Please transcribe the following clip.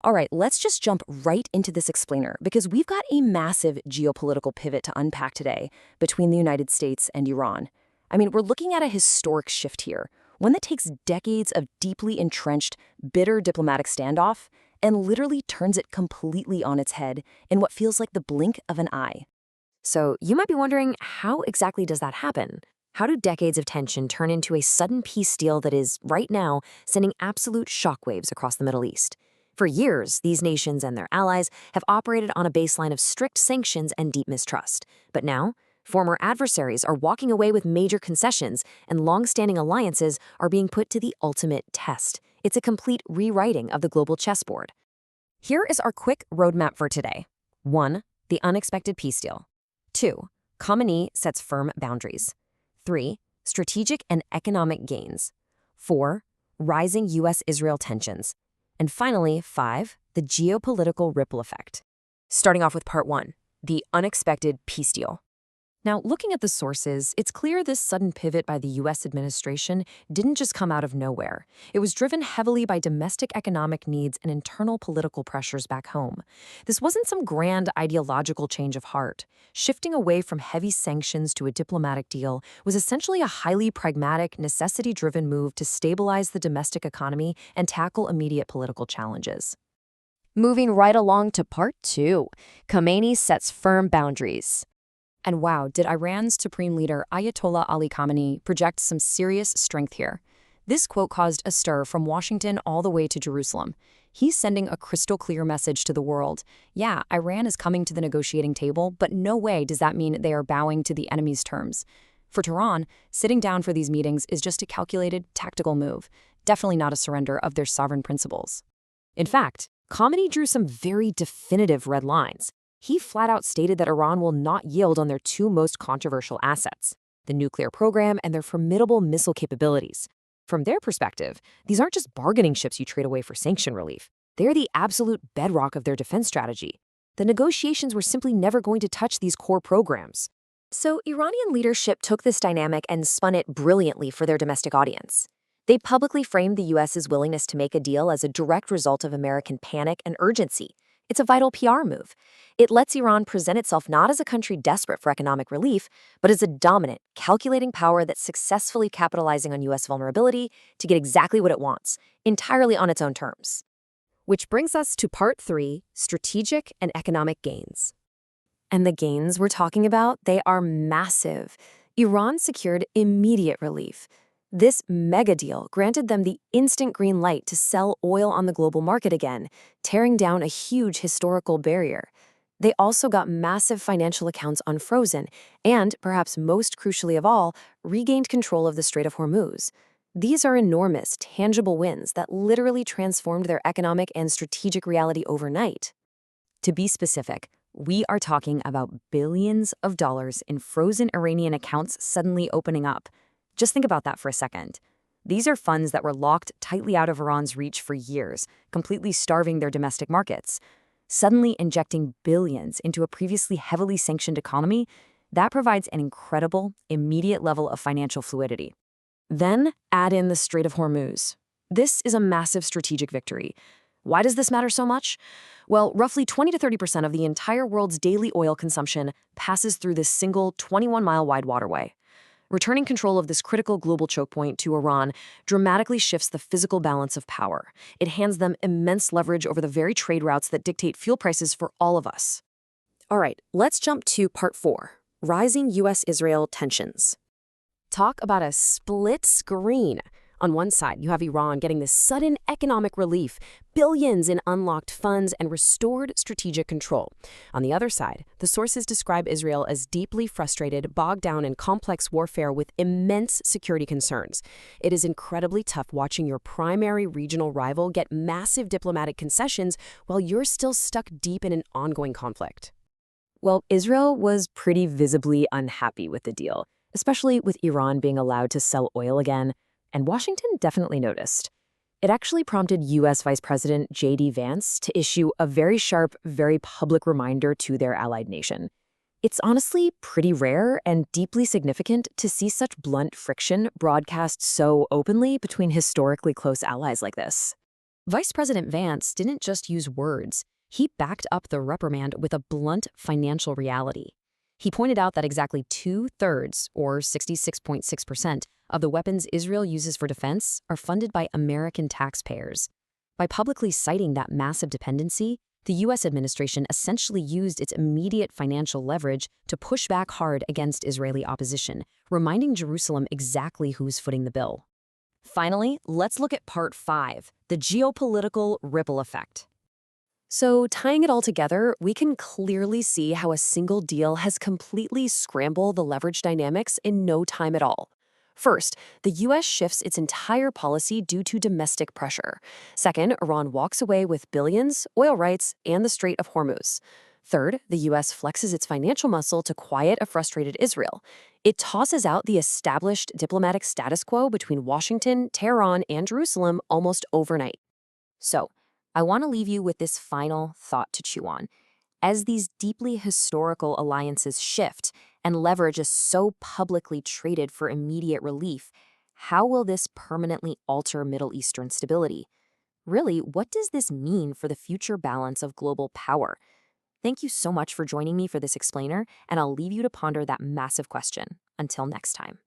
All right, let's just jump right into this explainer because we've got a massive geopolitical pivot to unpack today between the United States and Iran. I mean, we're looking at a historic shift here, one that takes decades of deeply entrenched, bitter diplomatic standoff and literally turns it completely on its head in what feels like the blink of an eye. So you might be wondering, how exactly does that happen? How do decades of tension turn into a sudden peace deal that is, right now, sending absolute shockwaves across the Middle East? For years, these nations and their allies have operated on a baseline of strict sanctions and deep mistrust. But now, former adversaries are walking away with major concessions, and long-standing alliances are being put to the ultimate test. It's a complete rewriting of the global chessboard. Here is our quick roadmap for today. 1. The unexpected peace deal. 2. Khamenei sets firm boundaries. 3. Strategic and economic gains. 4. Rising U.S.-Israel tensions. And finally, 5. The geopolitical ripple effect. Starting off with part 1, the unexpected peace deal. Now, looking at the sources, it's clear this sudden pivot by the U.S. administration didn't just come out of nowhere. It was driven heavily by domestic economic needs and internal political pressures back home. This wasn't some grand ideological change of heart. Shifting away from heavy sanctions to a diplomatic deal was essentially a highly pragmatic, necessity-driven move to stabilize the domestic economy and tackle immediate political challenges. Moving right along to part 2, Khamenei sets firm boundaries. And wow, did Iran's supreme leader Ayatollah Ali Khamenei project some serious strength here. This quote caused a stir from Washington all the way to Jerusalem. He's sending a crystal clear message to the world. Yeah, Iran is coming to the negotiating table, but no way does that mean they are bowing to the enemy's terms. For Tehran, sitting down for these meetings is just a calculated, tactical move, definitely not a surrender of their sovereign principles. In fact, Khamenei drew some very definitive red lines. He flat out stated that Iran will not yield on their two most controversial assets, the nuclear program and their formidable missile capabilities. From their perspective, these aren't just bargaining chips you trade away for sanction relief. They're the absolute bedrock of their defense strategy. The negotiations were simply never going to touch these core programs. So Iranian leadership took this dynamic and spun it brilliantly for their domestic audience. They publicly framed the U.S.'s willingness to make a deal as a direct result of American panic and urgency. It's a vital PR move. It lets Iran present itself not as a country desperate for economic relief, but as a dominant, calculating power that's successfully capitalizing on U.S. vulnerability to get exactly what it wants, entirely on its own terms. Which brings us to part 3, strategic and economic gains. And the gains we're talking about, they are massive. Iran secured immediate relief. This mega deal granted them the instant green light to sell oil on the global market again, tearing down a huge historical barrier. They also got massive financial accounts unfrozen and, perhaps most crucially of all, regained control of the Strait of Hormuz. These are enormous, tangible wins that literally transformed their economic and strategic reality overnight. To be specific, we are talking about billions of dollars in frozen Iranian accounts suddenly opening up. Just think about that for a second. These are funds that were locked tightly out of Iran's reach for years, completely starving their domestic markets. Suddenly injecting billions into a previously heavily sanctioned economy, that provides an incredible, immediate level of financial fluidity. Then add in the Strait of Hormuz. This is a massive strategic victory. Why does this matter so much? Well, roughly 20 to 30% of the entire world's daily oil consumption passes through this single 21-mile wide waterway. Returning control of this critical global choke point to Iran dramatically shifts the physical balance of power. It hands them immense leverage over the very trade routes that dictate fuel prices for all of us. All right, let's jump to part 4, rising U.S.-Israel tensions. Talk about a split screen. On one side, you have Iran getting this sudden economic relief, billions in unlocked funds, and restored strategic control. On the other side, the sources describe Israel as deeply frustrated, bogged down in complex warfare with immense security concerns. It is incredibly tough watching your primary regional rival get massive diplomatic concessions while you're still stuck deep in an ongoing conflict. Well, Israel was pretty visibly unhappy with the deal, especially with Iran being allowed to sell oil again. And Washington definitely noticed. It actually prompted U.S. Vice President J.D. Vance to issue a very sharp, very public reminder to their allied nation. It's honestly pretty rare and deeply significant to see such blunt friction broadcast so openly between historically close allies like this. Vice President Vance didn't just use words. He backed up the reprimand with a blunt financial reality. He pointed out that exactly two-thirds, or 66.6%, of the weapons Israel uses for defense are funded by American taxpayers. By publicly citing that massive dependency, the U.S. administration essentially used its immediate financial leverage to push back hard against Israeli opposition, reminding Jerusalem exactly who's footing the bill. Finally, let's look at Part 5, the geopolitical ripple effect. So, tying it all together, we can clearly see how a single deal has completely scrambled the leverage dynamics in no time at all. First, the U.S. shifts its entire policy due to domestic pressure. Second, Iran walks away with billions, oil rights, and the Strait of Hormuz. Third, the U.S. flexes its financial muscle to quiet a frustrated Israel. It tosses out the established diplomatic status quo between Washington, Tehran, and Jerusalem almost overnight. So, I want to leave you with this final thought to chew on. As these deeply historical alliances shift and leverage is so publicly traded for immediate relief, how will this permanently alter Middle Eastern stability? Really, what does this mean for the future balance of global power? Thank you so much for joining me for this explainer, and I'll leave you to ponder that massive question. Until next time.